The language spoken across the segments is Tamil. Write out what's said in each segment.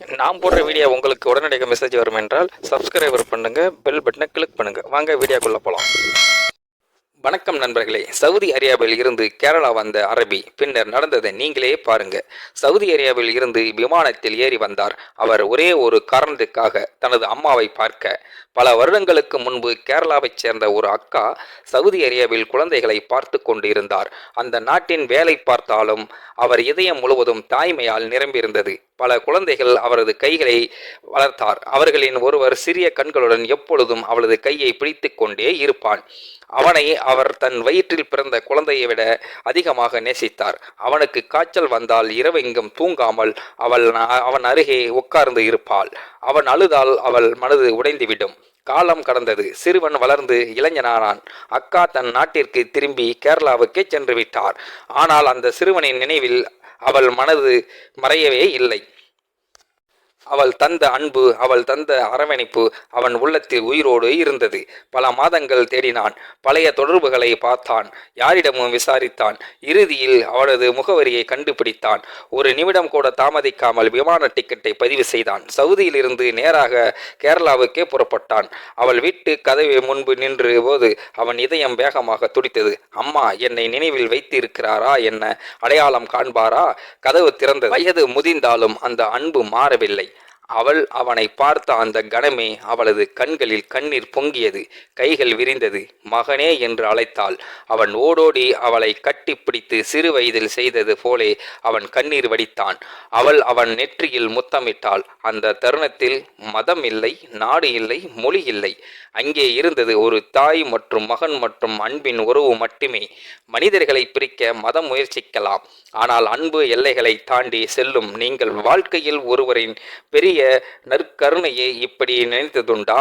நான் போடுற வீடியோ உங்களுக்கு உடனடியாக மெசேஜ் வரும் என்றால் சப்ஸ்கிரைபர் பண்ணுங்க, பெல் பட்டனை கிளிக் பண்ணுங்க. வாங்க வீடியோக்குள்ள போலாம். வணக்கம் நண்பர்களே. சவுதி அரேபியாவில் இருந்து கேரளா வந்த அரபி பின்னர் நடந்ததை நீங்களே பாருங்க. சவுதி அரேபியாவில் இருந்து விமானத்தில் ஏறி வந்தார். அவர் ஒரே ஒரு காரணத்துக்காக, தனது அம்மாவை பார்க்க. பல வருடங்களுக்கு முன்பு கேரளாவைச் சேர்ந்த ஒரு அக்கா சவுதி அரேபியாவில் குழந்தைகளை பார்த்து கொண்டு இருந்தார். அந்த நாட்டின் வேலை பார்த்தாலும் அவர் இதயம் முழுவதும் தாய்மையால் நிரம்பியிருந்தது. பல குழந்தைகள் அவரது கைகளை வளர்த்தார். அவர்களின் ஒருவர் சிறிய கண்களுடன் எப்பொழுதும் அவளது கையை பிடித்து கொண்டே இருப்பான். அவனை அவர் தன் வயிற்றில் பிறந்த குழந்தையை விட அதிகமாக நேசித்தார். அவனுக்கு காய்ச்சல் வந்தால் இரவெங்கும் தூங்காமல் அவன் அருகே உட்கார்ந்து இருப்பாள். அவன் அழுதால் அவள் மனது உடைந்துவிடும். காலம் கடந்தது. சிறுவன் வளர்ந்து இளைஞனானான். அக்கா தன் நாட்டிற்கு திரும்பி கேரளாவுக்கே சென்று விட்டார். ஆனால் அந்த சிறுவனின் நினைவில் அவள் மனது மறையவே இல்லை. அவள் தந்த அன்பு, அவள் தந்த அரவணைப்பு அவன் உள்ளத்தில் உயிரோடு இருந்தது. பல மாதங்கள் தேடினான். பழைய தொடர்புகளை பார்த்தான். யாரிடமும் விசாரித்தான். இறுதியில் அவளது முகவரியை கண்டுபிடித்தான். ஒரு நிமிடம் கூட தாமதிக்காமல் விமான டிக்கெட்டை பதிவு செய்தான். சவுதியில் இருந்து நேராக கேரளாவுக்கே புறப்பட்டான். அவள் வீட்டு கதவு முன்பு நின்று போது அவன் இதயம் வேகமாக துடித்தது. அம்மா என்னை நினைவில் வைத்து இருக்கிறாரா? என்ன அடையாளம் காண்பாரா? கதவு திறந்தது. வயது முதிர்ந்தாலும் அந்த அன்பு மாறவில்லை. அவள் அவனை பார்த்த அந்த கணமே அவளது கண்களில் கண்ணீர் பொங்கியது. கைகள் விரிந்தது. மகனே என்று அழைத்தாள். அவன் ஓடோடி அவளை கட்டி பிடித்து சிறு வயதில் செய்தது போலே அவன் கண்ணீர் வடித்தான். அவள் அவன் நெற்றியில் முத்தமிட்டாள். அந்த தருணத்தில் மதம் இல்லை, நாடு இல்லை, மொழி இல்லை. அங்கே இருந்தது ஒரு தாய் மற்றும் மகன் மற்றும் அன்பின் உறவு மட்டுமே. மனிதர்களை பிரிக்க மதம் முயற்சிக்கலாம், ஆனால் அன்பு எல்லைகளை தாண்டி செல்லும். நீங்கள் வாழ்க்கையில் ஒருவரின் பெரிய நற்கருணையை இப்படி நினைத்ததுண்டா?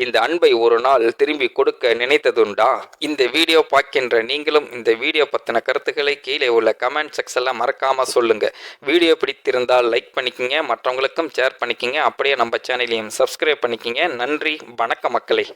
இந்த அன்பை ஒரு நாள் திரும்பி கொடுக்க நினைத்ததுண்டா? இந்த வீடியோ பார்க்கின்ற நீங்களும் இந்த வீடியோ பத்தின கருத்துக்களை கீழே உள்ள கமெண்ட் செக்ஷன்ல மறக்காம சொல்லுங்க. வீடியோ பிடித்திருந்தால் லைக் பண்ணிக்கங்க, மற்றவங்களுக்கும் ஷேர் பண்ணிக்கங்க. அப்படியே நம்ம சேனலையும் சப்ஸ்கிரைப் பண்ணிக்கங்க. நன்றி, வணக்கம் மக்களே.